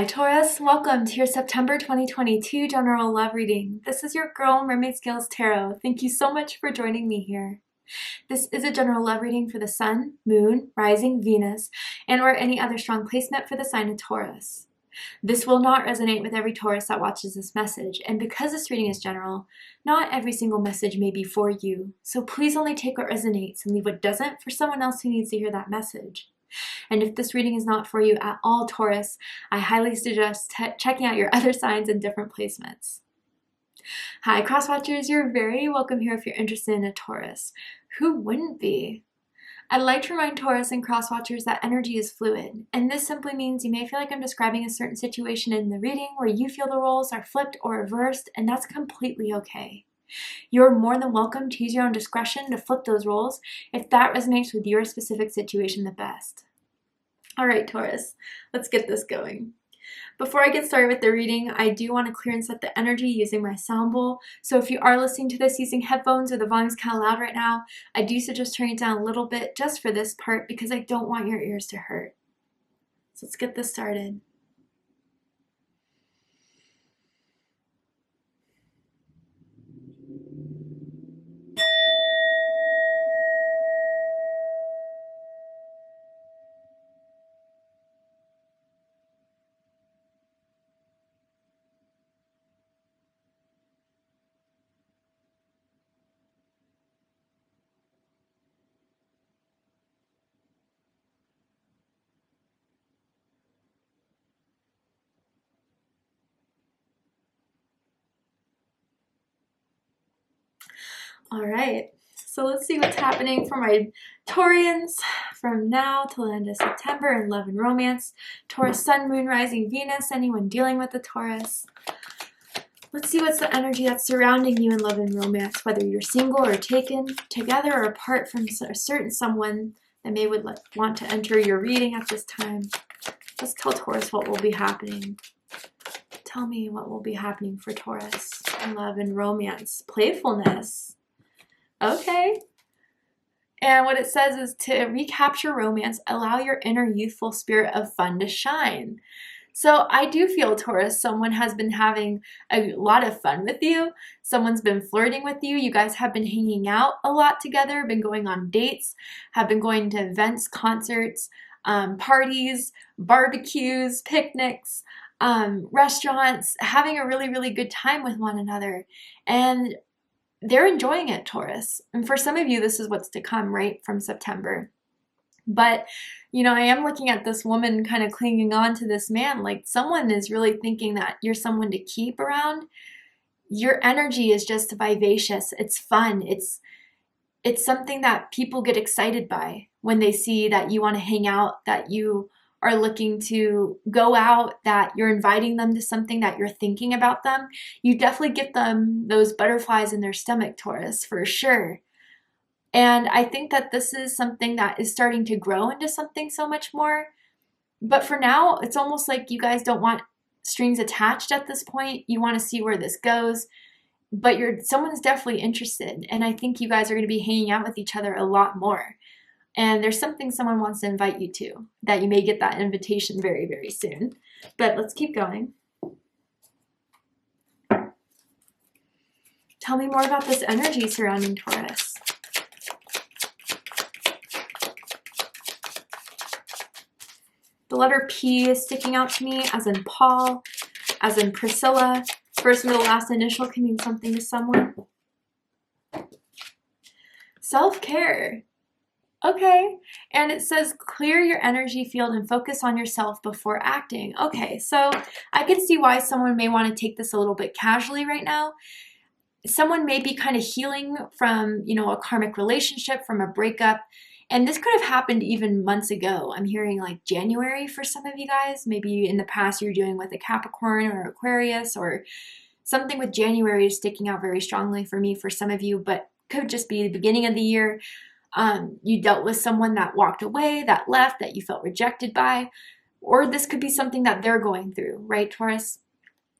Hi Taurus, welcome to your September 2022 general love reading. This is your girl Mermaid Scales Tarot. Thank you so much for joining me here. This is a general love reading for the Sun, Moon, Rising, Venus, and or any other strong placement for the sign of Taurus. This will not resonate with every Taurus that watches this message, and because this reading is general, not every single message may be for you. So please only take what resonates and leave what doesn't for someone else who needs to hear that message. And if this reading is not for you at all, Taurus, I highly suggest checking out your other signs and different placements. Hi, Crosswatchers. You're very welcome here if you're interested in a Taurus. Who wouldn't be? I'd like to remind Taurus and Crosswatchers that energy is fluid, and this simply means you may feel like I'm describing a certain situation in the reading where you feel the roles are flipped or reversed, and that's completely okay. You're more than welcome to use your own discretion to flip those roles if that resonates with your specific situation the best. All right, Taurus, let's get this going. Before I get started with the reading, I do want to clear and set the energy using my sound bowl. So if you are listening to this using headphones or the volume's kind of loud right now, I do suggest turning it down a little bit just for this part because I don't want your ears to hurt. So let's get this started. All right, so let's see what's happening for my Taurians from now till the end of September in love and romance. Taurus, Sun, Moon, Rising, Venus, anyone dealing with the Taurus. Let's see what's the energy that's surrounding you in love and romance, whether you're single or taken, together or apart from a certain someone that may want to enter your reading at this time. Let's tell Taurus what will be happening. Tell me what will be happening for Taurus in love and romance. Playfulness. Okay. And what it says is to recapture romance, allow your inner youthful spirit of fun to shine. So I do feel, Taurus, someone has been having a lot of fun with you. Someone's been flirting with you. You guys have been hanging out a lot together, been going on dates, have been going to events, concerts, parties, barbecues, picnics, restaurants, having a really, really good time with one another. And they're enjoying it, Taurus. And for some of you, this is what's to come, right, from September. But, you know, I am looking at this woman kind of clinging on to this man. Like someone is really thinking that you're someone to keep around. Your energy is just vivacious. It's fun. It's something that people get excited by when they see that you want to hang out, that you are looking to go out, that you're inviting them to something, that you're thinking about them. You definitely get them those butterflies in their stomach, Taurus, for sure. And I think that this is something that is starting to grow into something so much more. But for now, it's almost like you guys don't want strings attached at this point. You want to see where this goes. But someone's definitely interested. And I think you guys are going to be hanging out with each other a lot more. And there's something someone wants to invite you to, that you may get that invitation very, very soon. But let's keep going. Tell me more about this energy surrounding Taurus. The letter P is sticking out to me, as in Paul, as in Priscilla. First, middle, last initial can mean something to someone. Self-care. Okay, and it says clear your energy field and focus on yourself before acting. Okay, so I can see why someone may want to take this a little bit casually right now. Someone may be kind of healing from, you know, a karmic relationship, from a breakup, and this could have happened even months ago. I'm hearing like January for some of you guys. Maybe in the past you're dealing with a Capricorn or Aquarius, or something with January is sticking out very strongly for me for some of you, but could just be the beginning of the year. You dealt with someone that walked away, that left, that you felt rejected by, or this could be something that they're going through, right, Taurus?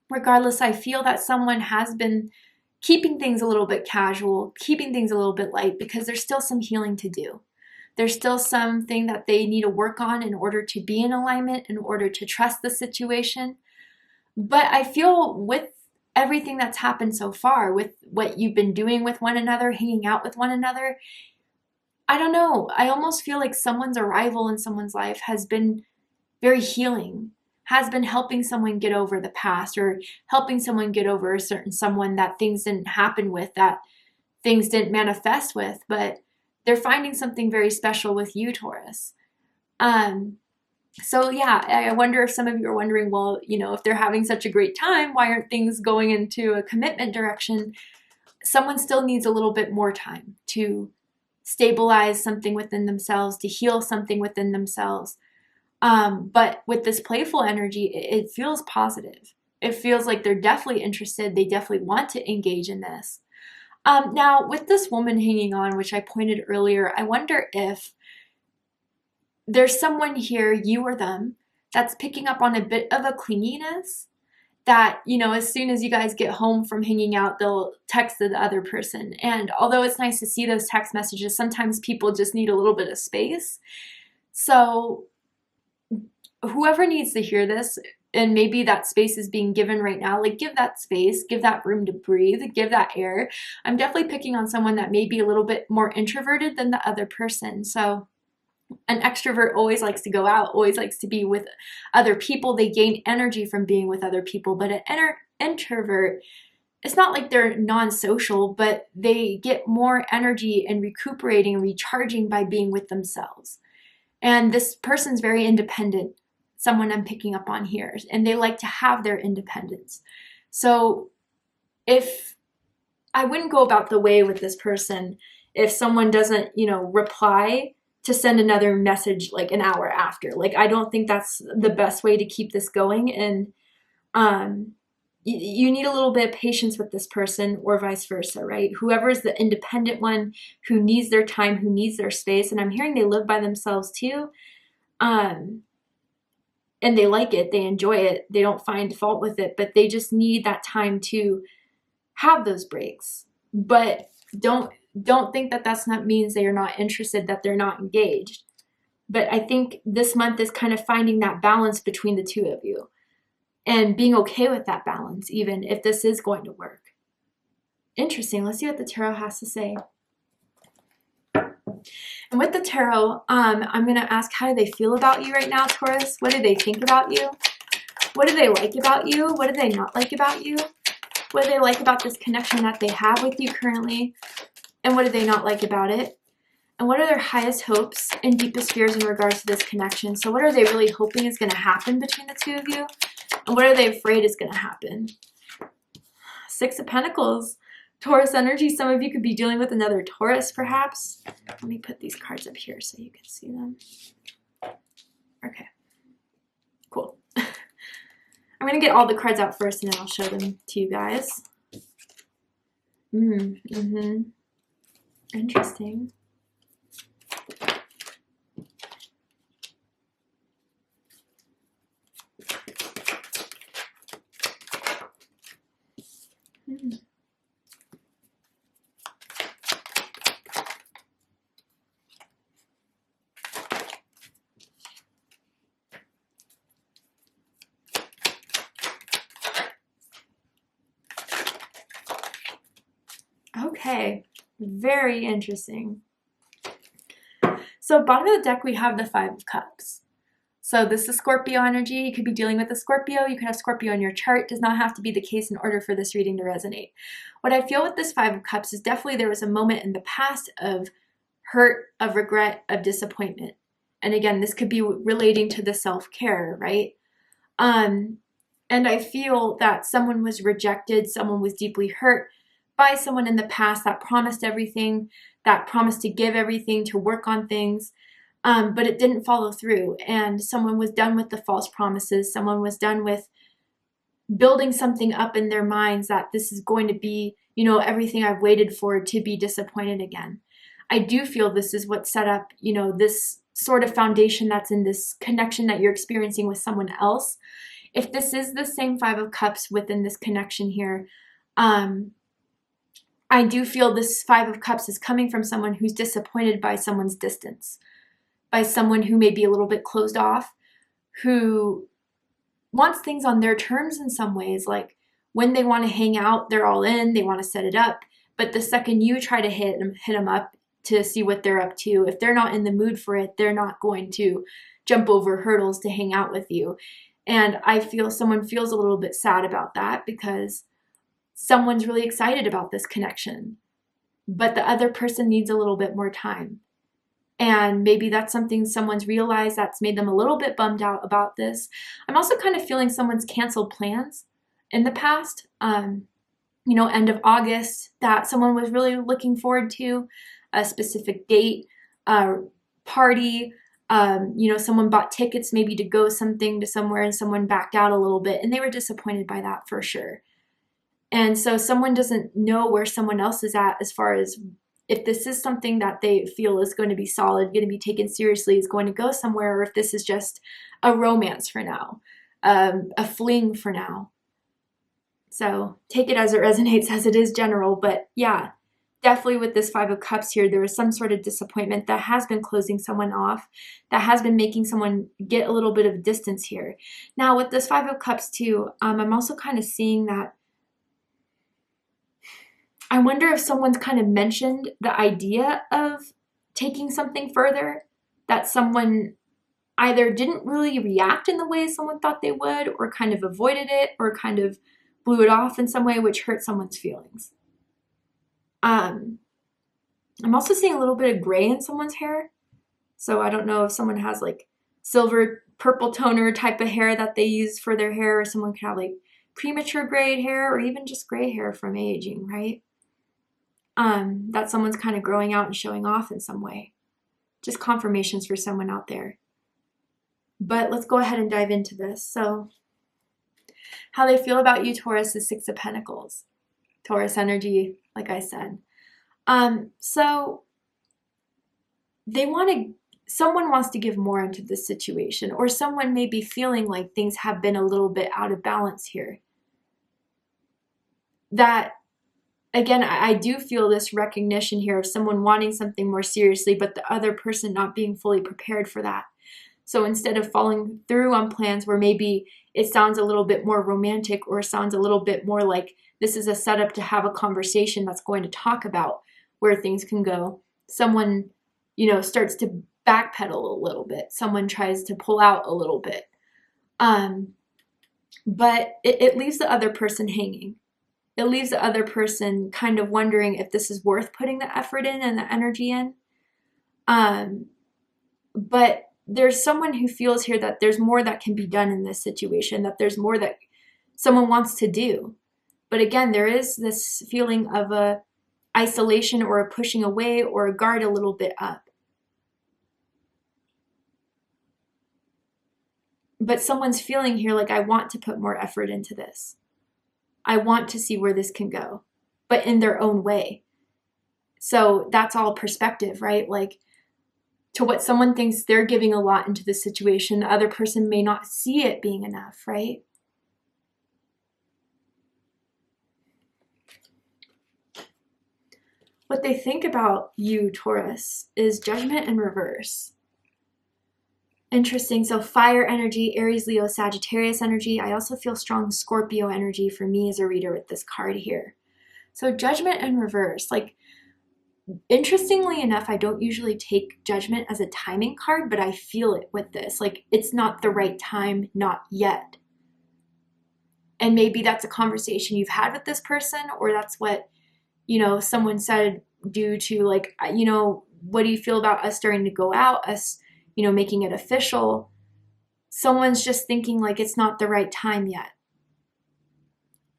Regardless, I feel that someone has been keeping things a little bit casual, keeping things a little bit light because there's still some healing to do. There's still something that they need to work on in order to be in alignment, in order to trust the situation. But I feel with everything that's happened so far, with what you've been doing with one another, hanging out with one another, I don't know. I almost feel like someone's arrival in someone's life has been very healing, has been helping someone get over the past, or helping someone get over a certain someone that things didn't happen with, that things didn't manifest with, but they're finding something very special with you, Taurus. So yeah, I wonder if some of you are wondering, well, you know, if they're having such a great time, why aren't things going into a commitment direction? Someone still needs a little bit more time to stabilize something within themselves, to heal something within themselves. But with this playful energy, it feels positive. It feels like they're definitely interested. They definitely want to engage in this. Now, with this woman hanging on, which I pointed earlier, I wonder if there's someone here, you or them, that's picking up on a bit of a clinginess that, you know, as soon as you guys get home from hanging out, they'll text the other person. And although it's nice to see those text messages, sometimes people just need a little bit of space. So whoever needs to hear this, and maybe that space is being given right now, like give that space, give that room to breathe, give that air. I'm definitely picking on someone that may be a little bit more introverted than the other person. So an extrovert always likes to go out, always likes to be with other people. They gain energy from being with other people. But an introvert, it's not like they're non-social, but they get more energy and recuperating and recharging by being with themselves. And this person's very independent, someone I'm picking up on here, and they like to have their independence. So if I wouldn't go about the way with this person if someone doesn't, you know, reply to send another message like an hour after. Like, I don't think that's the best way to keep this going. And you need a little bit of patience with this person, or vice versa, right? Whoever is the independent one who needs their time, who needs their space, and I'm hearing they live by themselves too, and they like it, they enjoy it, they don't find fault with it, but they just need that time to have those breaks. But don't think that that's not means they are not interested, that they're not engaged. But I think this month is kind of finding that balance between the two of you and being okay with that balance, even if this is going to work. Interesting. Let's see what the tarot has to say. And with the tarot, I'm going to ask, how do they feel about you right now, Taurus? What do they think about you? What do they like about you? What do they not like about you? What do they like about this connection that they have with you currently? And what do they not like about it? And what are their highest hopes and deepest fears in regards to this connection? So what are they really hoping is going to happen between the two of you? And what are they afraid is going to happen? Six of Pentacles, Taurus energy. Some of you could be dealing with another Taurus, perhaps. Let me put these cards up here so you can see them. Okay, cool. I'm going to get all the cards out first, and then I'll show them to you guys. Interesting. Okay, very interesting. So bottom of the deck, we have the Five of Cups. So this is Scorpio energy. You could be dealing with a Scorpio. You could have Scorpio in your chart. It does not have to be the case in order for this reading to resonate. What I feel with this Five of Cups is definitely there was a moment in the past of hurt, of regret, of disappointment. And again, this could be relating to the self-care, right? And I feel that someone was rejected, someone was deeply hurt by someone in the past that promised everything, that promised to give everything, to work on things, but it didn't follow through. And someone was done with the false promises. Someone was done with building something up in their minds that this is going to be, you know, everything I've waited for, to be disappointed again. I do feel this is what set up, you know, this sort of foundation that's in this connection that you're experiencing with someone else. If this is the same Five of Cups within this connection here, I do feel this Five of Cups is coming from someone who's disappointed by someone's distance, by someone who may be a little bit closed off, who wants things on their terms in some ways. Like when they want to hang out, they're all in, they want to set it up. But the second you try to hit them up to see what they're up to, if they're not in the mood for it, they're not going to jump over hurdles to hang out with you. And I feel someone feels a little bit sad about that because someone's really excited about this connection, but the other person needs a little bit more time. And maybe that's something someone's realized that's made them a little bit bummed out about this. I'm also kind of feeling someone's canceled plans in the past, end of August, that someone was really looking forward to, a specific date, party. Someone bought tickets maybe to go something to somewhere and someone backed out a little bit and they were disappointed by that for sure. And so someone doesn't know where someone else is at as far as if this is something that they feel is going to be solid, going to be taken seriously, is going to go somewhere, or if this is just a romance for now, a fling for now. So take it as it resonates, as it is general. But yeah, definitely with this Five of Cups here, there was some sort of disappointment that has been closing someone off, that has been making someone get a little bit of distance here. Now with this Five of Cups too, I'm also kind of seeing that I wonder if someone's kind of mentioned the idea of taking something further, that someone either didn't really react in the way someone thought they would, or kind of avoided it, or kind of blew it off in some way, which hurt someone's feelings. I'm also seeing a little bit of gray in someone's hair. So I don't know if someone has like silver, purple toner type of hair that they use for their hair, or someone could have like premature gray hair, or even just gray hair from aging, right? That someone's kind of growing out and showing off in some way. Just confirmations for someone out there. But let's go ahead and dive into this. So how they feel about you, Taurus, is Six of Pentacles. Taurus energy, like I said. So someone wants to give more into this situation, or someone may be feeling like things have been a little bit out of balance here. That, again, I do feel this recognition here of someone wanting something more seriously, but the other person not being fully prepared for that. So instead of following through on plans where maybe it sounds a little bit more romantic, or sounds a little bit more like this is a setup to have a conversation that's going to talk about where things can go, someone, starts to backpedal a little bit. Someone tries to pull out a little bit. But it leaves the other person hanging. It leaves the other person kind of wondering if this is worth putting the effort in and the energy in. But there's someone who feels here that there's more that can be done in this situation, that there's more that someone wants to do. But again, there is this feeling of a isolation, or a pushing away, or a guard a little bit up. But someone's feeling here like, I want to put more effort into this. I want to see where this can go, but in their own way. So that's all perspective, right? Like, to what someone thinks they're giving a lot into this situation, the other person may not see it being enough, right? What they think about you, Taurus, is Judgment in reverse. Interesting. So fire energy, Aries, Leo, Sagittarius energy. I also feel strong Scorpio energy for me as a reader with this card here. So Judgment in reverse. Like, interestingly enough, I don't usually take Judgment as a timing card, but I feel it with this. Like, it's not the right time, not yet. And maybe that's a conversation you've had with this person, or that's what, someone said due to like, what do you feel about us starting to go out, us, making it official. Someone's just thinking like it's not the right time yet.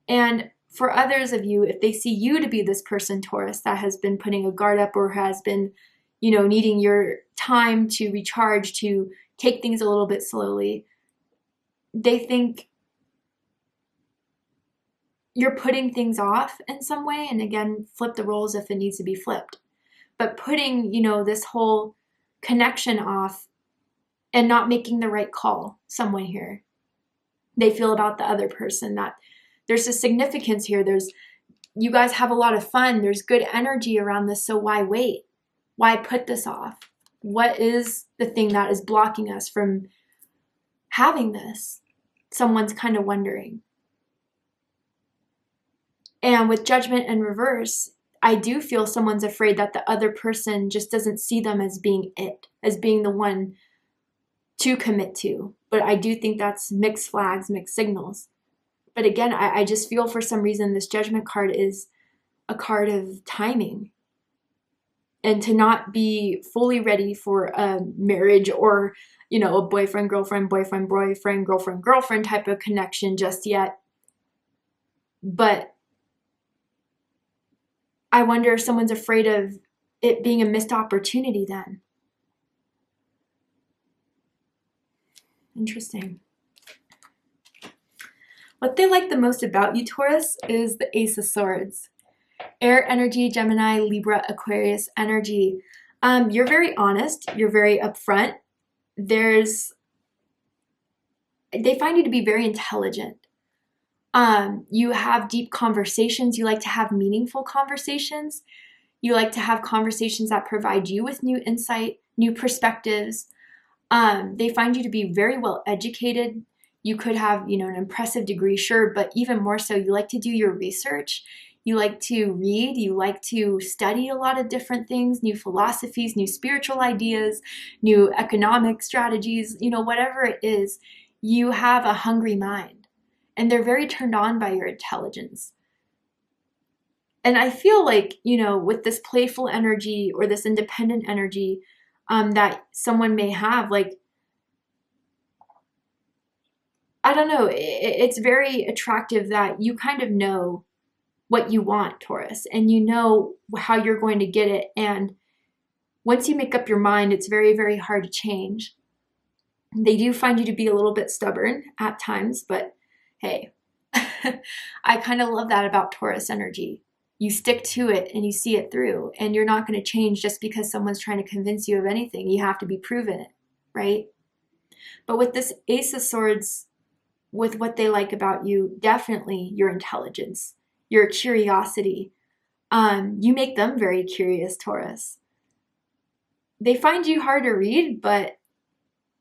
And for others of you, if they see you to be this person, Taurus, that has been putting a guard up, or has been, needing your time to recharge, to take things a little bit slowly, they think you're putting things off in some way. And again, flip the roles if it needs to be flipped. But putting, this whole connection off and not making the right call, someone here. They feel about the other person, that there's a significance here. There's you guys have a lot of fun. There's good energy around this. So why wait? Why put this off? What is the thing that is blocking us from having this? Someone's kind of wondering. And with Judgment in reverse, I do feel someone's afraid that the other person just doesn't see them as being it, as being the one to commit to. But I do think that's mixed flags, mixed signals. But again, I just feel for some reason this Judgment card is a card of timing. And to not be fully ready for a marriage or, you know, a boyfriend, girlfriend, boyfriend, boyfriend, girlfriend, girlfriend type of connection just yet. But I wonder if someone's afraid of it being a missed opportunity then. Interesting. What they like the most about you, Taurus, is the Ace of Swords. Air energy, Gemini, Libra, Aquarius energy. You're very honest. You're very upfront. They find you to be very intelligent. You have deep conversations. You like to have meaningful conversations. You like to have conversations that provide you with new insight, new perspectives. They find you to be very well educated. You could have, you know, an impressive degree, sure, but even more so, you like to do your research. You like to read. You like to study a lot of different things, new philosophies, new spiritual ideas, new economic strategies, you know, whatever it is. You have a hungry mind, and they're very turned on by your intelligence. And I feel like, you know, with this playful energy or this independent energy that someone may have, like, I don't know, it's very attractive that you kind of know what you want, Taurus, and you know how you're going to get it. And once you make up your mind, it's very, very hard to change. They do find you to be a little bit stubborn at times, but hey, I kind of love that about Taurus energy. You stick to it and you see it through, and you're not going to change just because someone's trying to convince you of anything. You have to be proven it, right? But with this Ace of Swords, with what they like about you, definitely your intelligence, your curiosity. You make them very curious, Taurus. They find you hard to read, but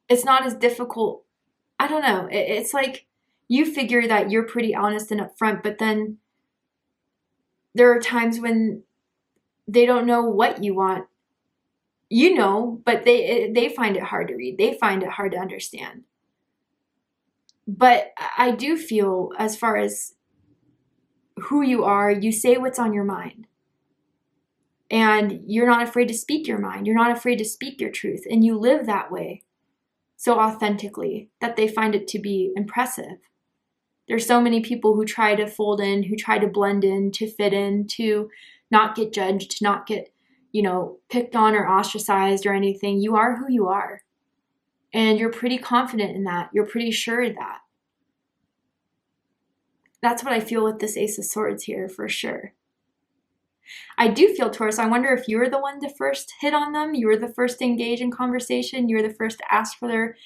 it's not as difficult. I don't know. It's like you figure that you're pretty honest and upfront, but then there are times when they don't know what you want. You know, but they find it hard to read. They find it hard to understand. But I do feel, as far as who you are, you say what's on your mind. And you're not afraid to speak your mind. You're not afraid to speak your truth. And you live that way so authentically that they find it to be impressive. There's so many people who try to fold in, who try to blend in, to fit in, to not get judged, to not get, you know, picked on or ostracized or anything. You are who you are. And you're pretty confident in that. You're pretty sure of that. That's what I feel with this Ace of Swords here, for sure. I do feel, Taurus, I wonder if you were the one to first hit on them. You were the first to engage in conversation. You were the first to ask for their,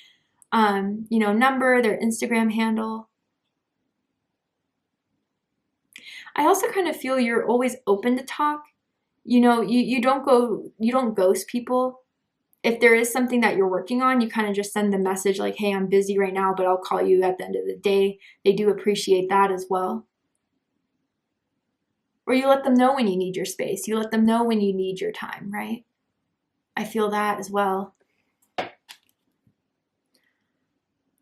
you know, number, their Instagram handle. I also kind of feel you're always open to talk. You know, you don't ghost people. If there is something that you're working on, you kind of just send the message like, hey, I'm busy right now, but I'll call you at the end of the day. They do appreciate that as well. Or you let them know when you need your space. You let them know when you need your time, right? I feel that as well.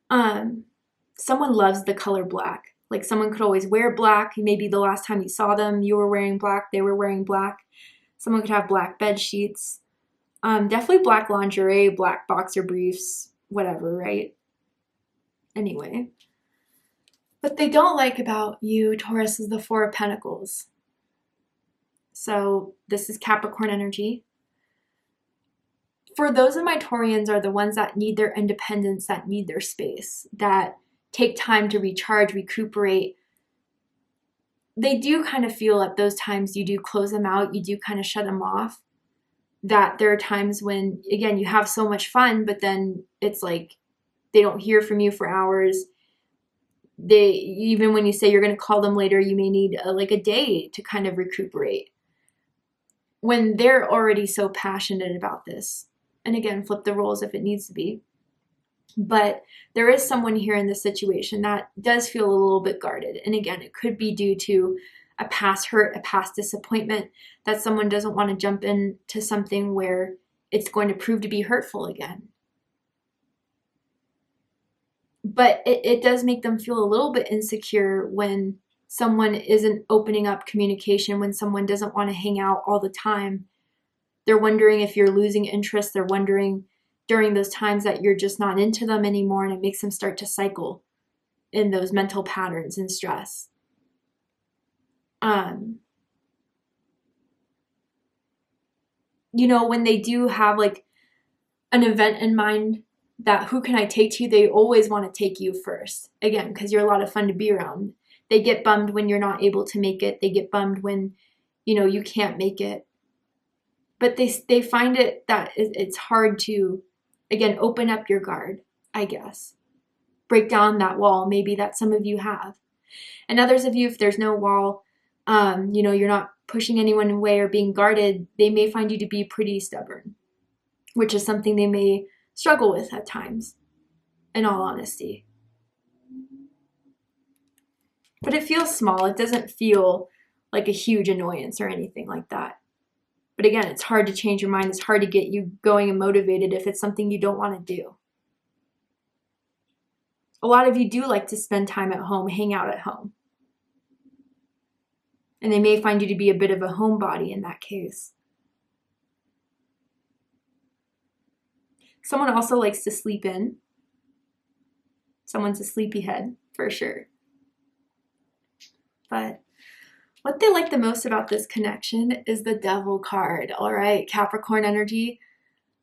Someone loves the color black. Like someone could always wear black. Maybe the last time you saw them, you were wearing black, they were wearing black. Someone could have black bed sheets. Definitely black lingerie, black boxer briefs, whatever, right? Anyway. What they don't like about you, Taurus, is the Four of Pentacles. So this is Capricorn energy. For those of my Taurians are the ones that need their independence, that need their space, that take time to recharge, recuperate. They do kind of feel at those times you do close them out, you do kind of shut them off. That there are times when, again, you have so much fun, but then it's like they don't hear from you for hours. even when you say you're going to call them later, you may need like a day to kind of recuperate when they're already so passionate about this. And again, flip the roles if it needs to be. But there is someone here in this situation that does feel a little bit guarded. And again, it could be due to a past hurt, a past disappointment, that someone doesn't want to jump into something where it's going to prove to be hurtful again. But it does make them feel a little bit insecure when someone isn't opening up communication, when someone doesn't want to hang out all the time. They're wondering if you're losing interest. They're wondering during those times that you're just not into them anymore, and it makes them start to cycle in those mental patterns and stress. You know, when they do have like an event in mind that who can I take to, they always want to take you first. Again, because you're a lot of fun to be around. They get bummed when you're not able to make it. They get bummed when, you know, you can't make it. But they find it that it's hard to, again, open up your guard, I guess. Break down that wall, maybe that some of you have. And others of you, if there's no wall, you know, you're not pushing anyone away or being guarded, they may find you to be pretty stubborn, which is something they may struggle with at times, in all honesty. But it feels small. It doesn't feel like a huge annoyance or anything like that. But again, it's hard to change your mind. It's hard to get you going and motivated if it's something you don't want to do. A lot of you do like to spend time at home, hang out at home. And they may find you to be a bit of a homebody in that case. Someone also likes to sleep in. Someone's a sleepyhead, for sure. But what they like the most about this connection is the Devil card. All right, Capricorn energy.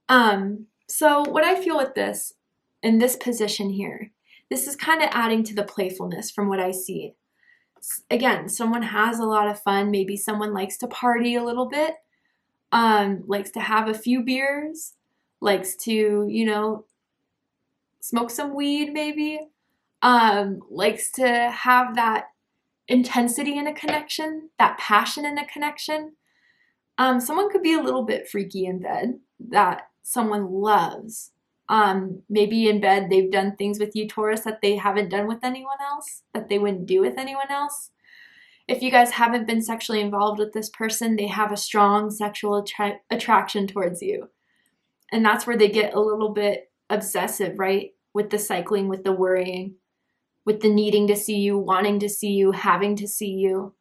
So what I feel with this, in this position here, this is kind of adding to the playfulness from what I see. Again, someone has a lot of fun. Maybe someone likes to party a little bit, likes to have a few beers, likes to, you know, smoke some weed maybe, likes to have that intensity in a connection, that passion in a connection. Someone could be a little bit freaky in bed that someone loves. Maybe in bed they've done things with you, Taurus, that they haven't done with anyone else, that they wouldn't do with anyone else. If you guys haven't been sexually involved with this person, they have a strong sexual attraction towards you. And that's where they get a little bit obsessive, right? With the cycling, with the worrying, with the needing to see you, wanting to see you, having to see you.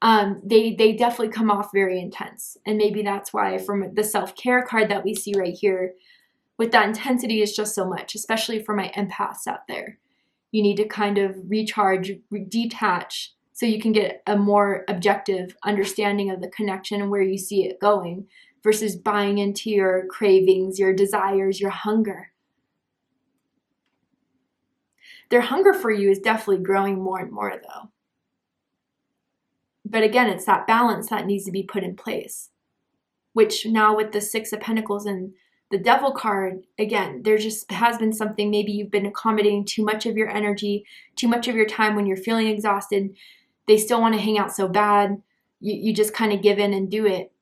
They definitely come off very intense. And maybe that's why from the self-care card that we see right here, with that intensity is just so much, especially for my empaths out there. You need to kind of recharge, detach, so you can get a more objective understanding of the connection and where you see it going versus buying into your cravings, your desires, your hunger. Their hunger for you is definitely growing more and more though. But again, it's that balance that needs to be put in place, which now with the Six of Pentacles and the Devil card, again, there just has been something, maybe you've been accommodating too much of your energy, too much of your time when you're feeling exhausted. They still want to hang out so bad. You just kind of give in and do it.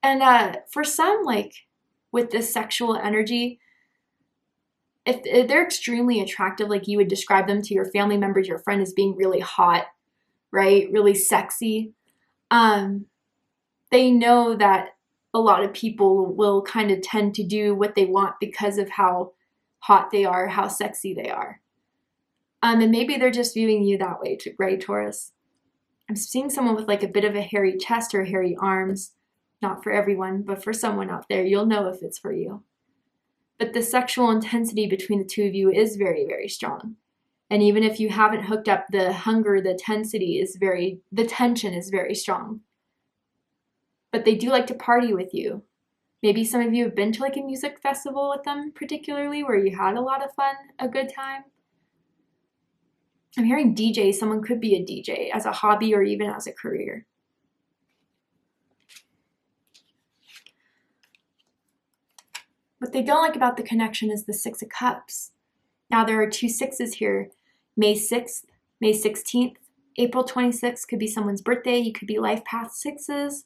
And for some, like with this sexual energy, if they're extremely attractive, like you would describe them to your family members, your friend as being really hot, right? Really sexy. They know that a lot of people will kind of tend to do what they want because of how hot they are, how sexy they are. And maybe they're just viewing you that way, right, Taurus? I'm seeing someone with like a bit of a hairy chest or hairy arms. Not for everyone, but for someone out there, you'll know if it's for you. But the sexual intensity between the two of you is very, very strong. And even if you haven't hooked up, the hunger, the tension is very strong. But they do like to party with you. Maybe some of you have been to like a music festival with them particularly where you had a lot of fun, a good time. I'm hearing DJ. Someone could be a DJ as a hobby or even as a career. What they don't like about the connection is the Six of Cups. Now there are 2 sixes here. May 6th, May 16th, April 26th could be someone's birthday. You could be life path 6s.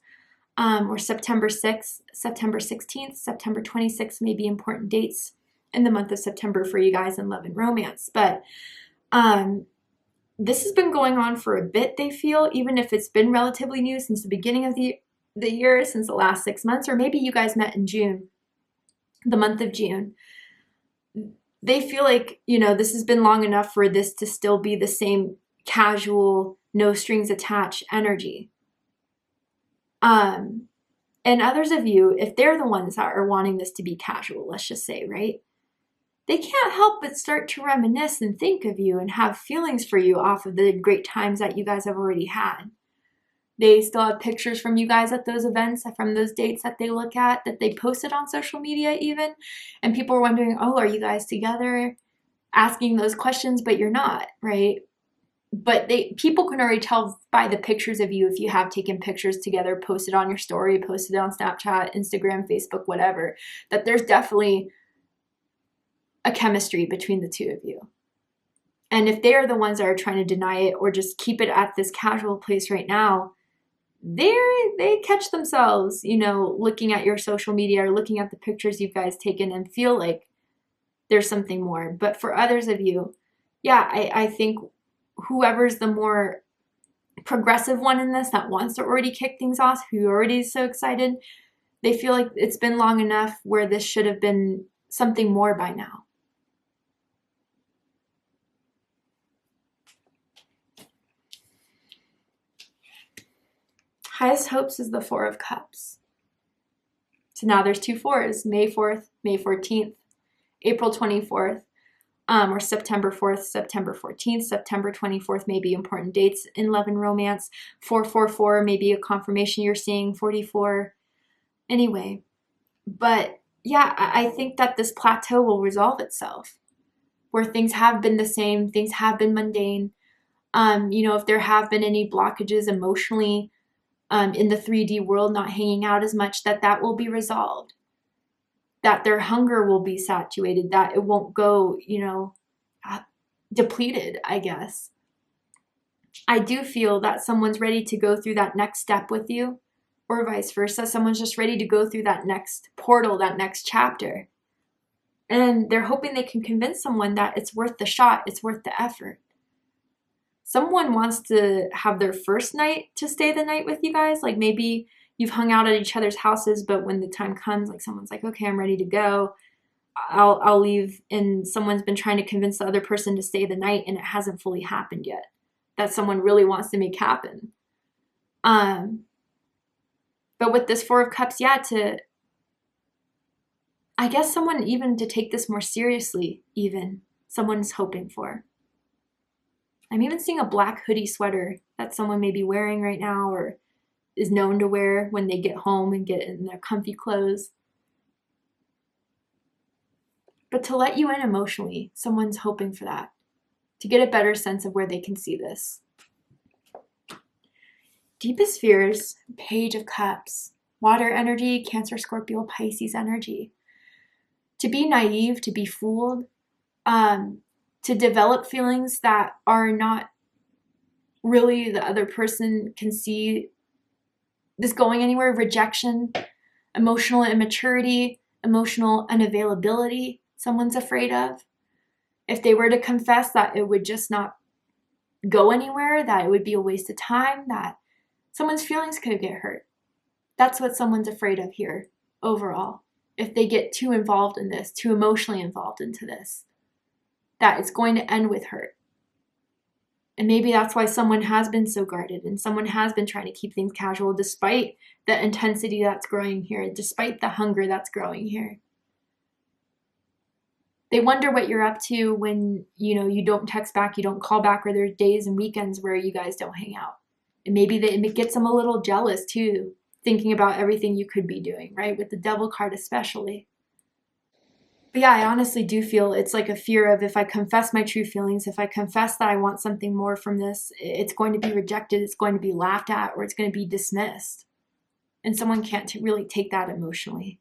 Or September 6th, September 16th, September 26th may be important dates in the month of September for you guys in love and romance. But this has been going on for a bit, they feel, even if it's been relatively new since the beginning of the year, since the last 6 months, or maybe you guys met in June, the month of June. They feel like, you know, this has been long enough for this to still be the same casual, no strings attached energy. And others of you, if they're the ones that are wanting this to be casual, let's just say, right? They can't help but start to reminisce and think of you and have feelings for you off of the great times that you guys have already had. They still have pictures from you guys at those events, from those dates that they look at, that they posted on social media even. And people are wondering, oh, are you guys together? Asking those questions, but you're not, right? But people can already tell by the pictures of you if you have taken pictures together, posted on your story, posted on Snapchat, Instagram, Facebook, whatever, that there's definitely a chemistry between the two of you. And if they're the ones that are trying to deny it or just keep it at this casual place right now, they catch themselves, you know, looking at your social media or looking at the pictures you guys taken and feel like there's something more. But for others of you, yeah, I think whoever's the more progressive one in this that wants to already kick things off, who already is so excited, they feel like it's been long enough where this should have been something more by now. Highest hopes is the 4 of Cups. So now there's 2 4s, May 4th, May 14th, April 24th, or September 4th, September 14th, September 24th may be important dates in love and romance. 444 may be a confirmation you're seeing, 44. Anyway, but yeah, I think that this plateau will resolve itself, where things have been the same, things have been mundane. You know, if there have been any blockages emotionally in the 3D world, not hanging out as much, that will be resolved. That their hunger will be satiated, that it won't go, you know, depleted, I guess. I do feel that someone's ready to go through that next step with you, or vice versa. Someone's just ready to go through that next portal, that next chapter. And they're hoping they can convince someone that it's worth the shot, it's worth the effort. Someone wants to have their first night to stay the night with you guys. Like maybe you've hung out at each other's houses, but when the time comes, like someone's like, okay, I'm ready to go. I'll leave. And someone's been trying to convince the other person to stay the night and it hasn't fully happened yet. That someone really wants to make happen. But with this 4 of Cups, yeah, I guess someone even to take this more seriously, even someone's hoping for. I'm even seeing a black hoodie sweater that someone may be wearing right now or is known to wear when they get home and get in their comfy clothes. But to let you in emotionally, someone's hoping for that, to get a better sense of where they can see this. Deepest fears, Page of Cups, water energy, Cancer, Scorpio, Pisces energy. To be naive, to be fooled, to develop feelings that are not really the other person can see this going anywhere, rejection, emotional immaturity, emotional unavailability, someone's afraid of. If they were to confess that it would just not go anywhere, that it would be a waste of time, that someone's feelings could get hurt. That's what someone's afraid of here overall. If they get too involved in this, too emotionally involved into this, that it's going to end with hurt. And maybe that's why someone has been so guarded and someone has been trying to keep things casual despite the intensity that's growing here, despite the hunger that's growing here. They wonder what you're up to when, you know, you don't text back, you don't call back, or there's days and weekends where you guys don't hang out. And maybe it gets them a little jealous too, thinking about everything you could be doing, right? With the Devil card especially. But yeah, I honestly do feel it's like a fear of if I confess my true feelings, if I confess that I want something more from this, it's going to be rejected, it's going to be laughed at, or it's going to be dismissed. And someone can't really take that emotionally.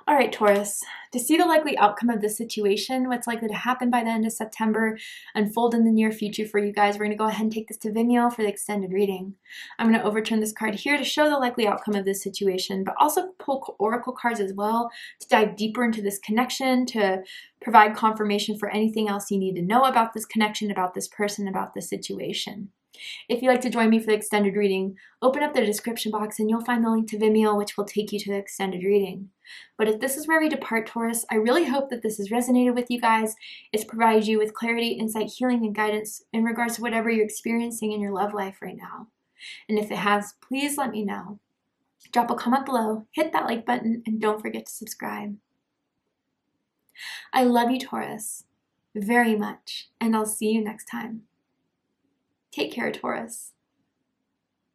All right, Taurus, to see the likely outcome of this situation, what's likely to happen by the end of September, unfold in the near future for you guys, we're going to go ahead and take this to Vimeo for the extended reading. I'm going to overturn this card here to show the likely outcome of this situation, but also pull oracle cards as well to dive deeper into this connection, to provide confirmation for anything else you need to know about this connection, about this person, about this situation. If you'd like to join me for the extended reading, open up the description box and you'll find the link to Vimeo, which will take you to the extended reading. But if this is where we depart, Taurus, I really hope that this has resonated with you guys. It's provided you with clarity, insight, healing, and guidance in regards to whatever you're experiencing in your love life right now. And if it has, please let me know. Drop a comment below, hit that like button, and don't forget to subscribe. I love you, Taurus, very much, and I'll see you next time. Take care, Taurus.